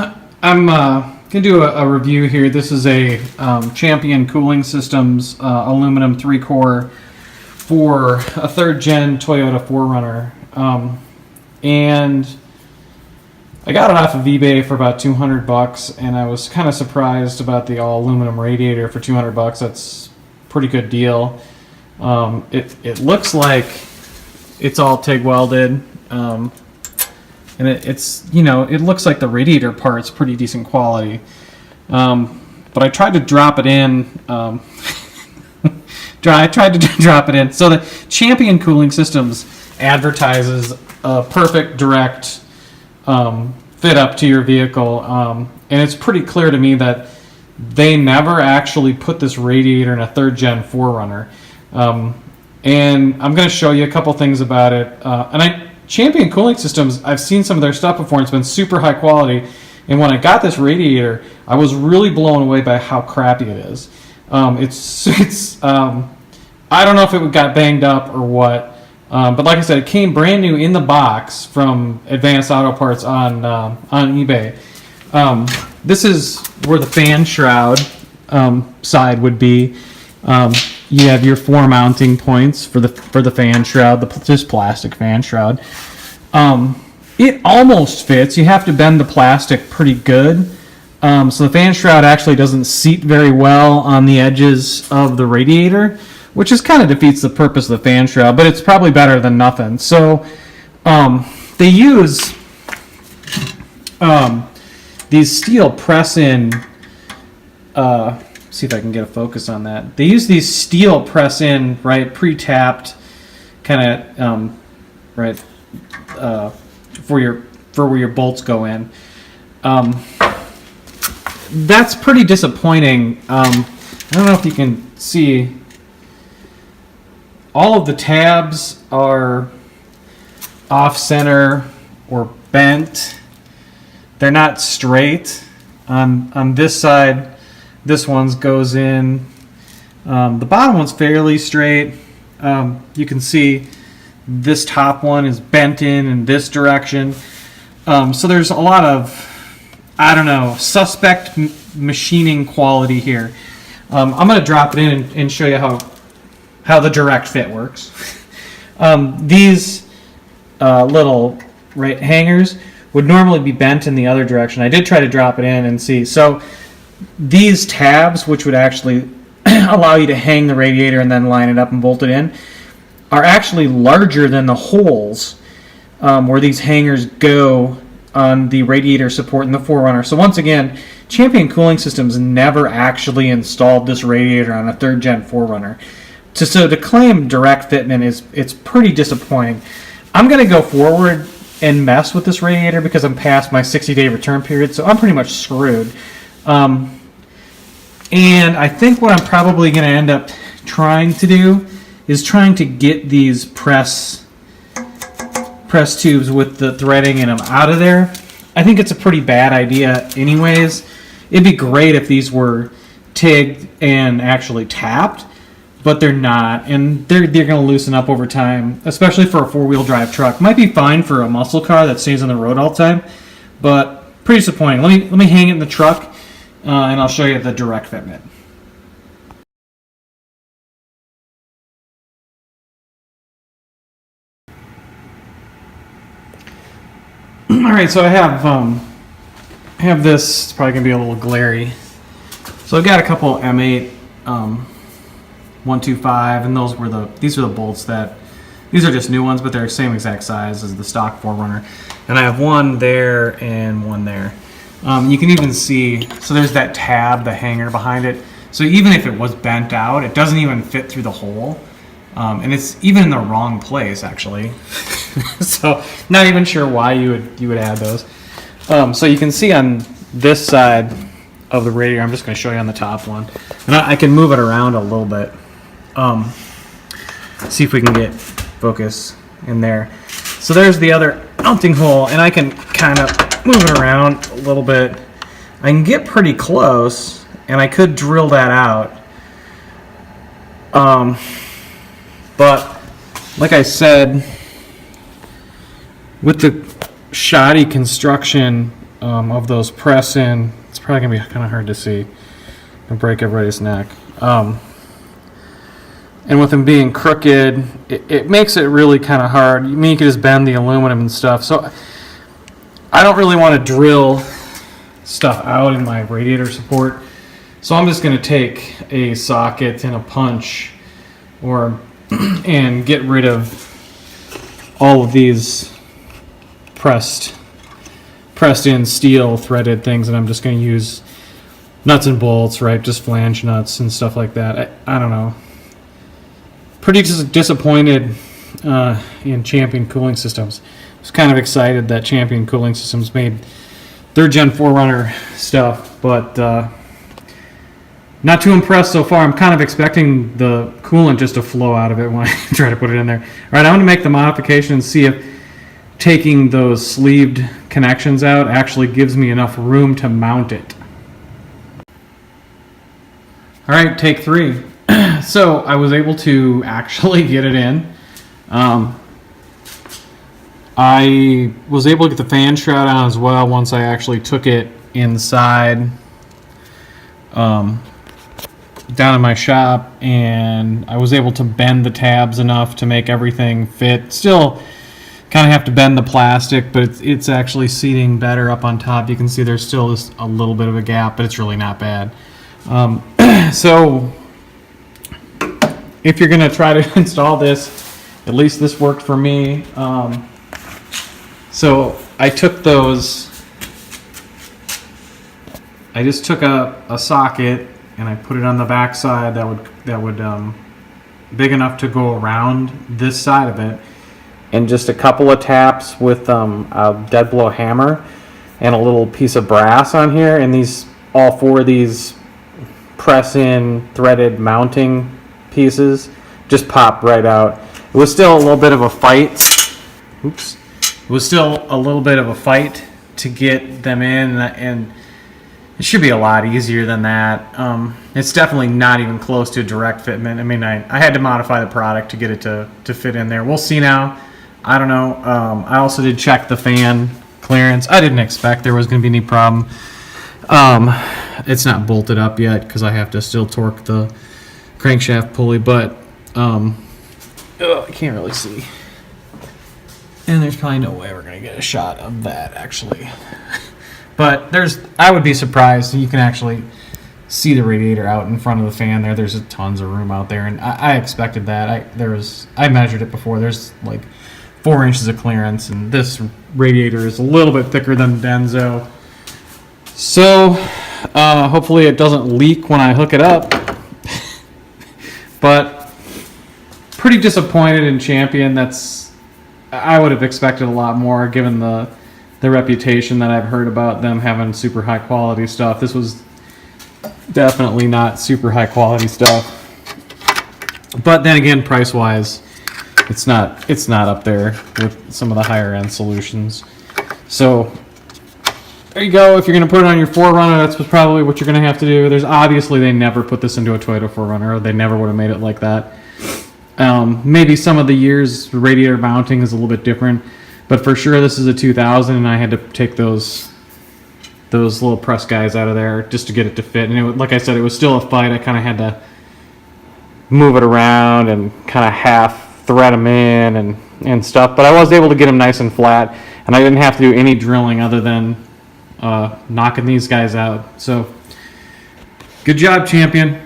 I'm gonna do a review here. This is a Champion Cooling Systems aluminum 3-core for a 3rd gen Toyota 4Runner, and I got it off of eBay for about $200, and I was kind of surprised about the all aluminum radiator for $200. That's a pretty good deal. It looks like it's all TIG welded. And it's, you know, it looks like the radiator part's pretty decent quality. But I tried to drop it in. I tried to drop it in. So the Champion Cooling Systems advertises a perfect direct fit up to your vehicle. And it's pretty clear to me that they never actually put this radiator in a 3rd gen 4Runner. And I'm going to show you a couple things about it. Champion Cooling Systems, I've seen some of their stuff before, and it's been super high quality. And when I got this radiator, I was really blown away by how crappy it is. I don't know if it got banged up or what, but like I said, it came brand new in the box from Advanced Auto Parts on eBay. This is where the fan shroud side would be. You have your 4 mounting points for the fan shroud, just plastic fan shroud. It almost fits. You have to bend the plastic pretty good. So the fan shroud actually doesn't seat very well on the edges of the radiator, which is kind of defeats the purpose of the fan shroud, but it's probably better than nothing. So they use these steel press-in, see if I can get a focus on that. They use these steel press-in, right, pre-tapped, kind of, right, for where your bolts go in. That's pretty disappointing. I don't know if you can see. All of the tabs are off-center or bent. They're not straight. On this side, this one's goes in. The bottom one's fairly straight. You can see this top one is bent in this direction. So there's a lot of, I don't know, suspect machining quality here. I'm going to drop it in and show you how the direct fit works. These little hangers would normally be bent in the other direction. I did try to drop it in and see. So these tabs, which would actually allow you to hang the radiator and then line it up and bolt it in, are actually larger than the holes where these hangers go on the radiator support in the 4Runner. So once again, Champion Cooling Systems never actually installed this radiator on a 3rd gen 4Runner. So to claim direct fitment it's pretty disappointing. I'm going to go forward and mess with this radiator because I'm past my 60-day return period, so I'm pretty much screwed. And I think what I'm probably going to end up trying to do is trying to get these press tubes with the threading in them out of there. I think it's a pretty bad idea anyways. It'd be great if these were TIGged and actually tapped, but they're not, and they're going to loosen up over time, especially for a 4-wheel drive truck. Might be fine for a muscle car that stays on the road all the time, but pretty disappointing. Let me hang it in the truck, and I'll show you the direct fitment. All right, so I have this. It's probably gonna be a little glary. So I've got a couple M8 125, and these are the bolts these are just new ones, but they're the same exact size as the stock 4Runner. And I have one there and one there. You can even see, so there's that tab, the hanger behind it. So even if it was bent out, it doesn't even fit through the hole. And it's even in the wrong place, actually. So not even sure why you would add those. So you can see on this side of the radiator, I'm just going to show you on the top one. And I can move it around a little bit. See if we can get focus in there. So there's the other mounting hole, and I can kind of move it around a little bit. I can get pretty close, and I could drill that out. But like I said, with the shoddy construction of those press in. It's probably going to be kind of hard to see and break everybody's neck. And with them being crooked, it makes it really kind of hard. You can just bend the aluminum and stuff. So I don't really want to drill stuff out in my radiator support. So I'm just going to take a socket and a punch and get rid of all of these pressed in steel threaded things, and I'm just going to use nuts and bolts, right? Just flange nuts and stuff like that. I don't know. Pretty disappointed in Champion Cooling Systems. I was kind of excited that Champion Cooling Systems made their Gen 4runner stuff, but not too impressed so far. I'm kind of expecting the coolant just to flow out of it when I try to put it in there. All right, I'm going to make the modification and see if taking those sleeved connections out actually gives me enough room to mount it. All right, take 3. So I was able to actually get it in. I was able to get the fan shroud on as well once I actually took it inside down in my shop, and I was able to bend the tabs enough to make everything fit. Still kind of have to bend the plastic, but it's actually seating better up on top. You can see there's still just a little bit of a gap, but it's really not bad. So if you're going to try to install this, at least this worked for me. So I took those, I just took a socket and I put it on the back side that would big enough to go around this side of it, and just a couple of taps with a dead blow hammer and a little piece of brass on here, and all 4 of these press in threaded mounting pieces just popped right out. It was still a little bit of a fight. Oops. It was still a little bit of a fight to get them in, and it should be a lot easier than that. It's definitely not even close to a direct fitment. I mean, I had to modify the product to get it to fit in there. We'll see now. I don't know. I also did check the fan clearance. I didn't expect there was going to be any problem. It's not bolted up yet because I have to still torque the crankshaft pulley, but I can't really see. And there's probably no way we're going to get a shot of that, actually. But I would be surprised. You can actually see the radiator out in front of the fan there. There's tons of room out there, and I expected that. I measured it before. There's like 4 inches of clearance, and this radiator is a little bit thicker than Denso. So hopefully it doesn't leak when I hook it up. But pretty disappointed in Champion. I would have expected a lot more given the reputation that I've heard about them having super high quality stuff. This was definitely not super high quality stuff. But then again, price wise, it's not up there with some of the higher end solutions. So there you go. If you're going to put it on your 4runner, that's probably what you're going to have to do. Obviously they never put this into a Toyota 4runner. They never would have made it like that. Maybe some of the years radiator mounting is a little bit different, but for sure this is a 2000, and I had to take those little press guys out of there just to get it to fit. And like I said, it was still a fight. I kind of had to move it around and kind of half thread them in and stuff, but I was able to get them nice and flat, and I didn't have to do any drilling other than knocking these guys out. So good job, Champion.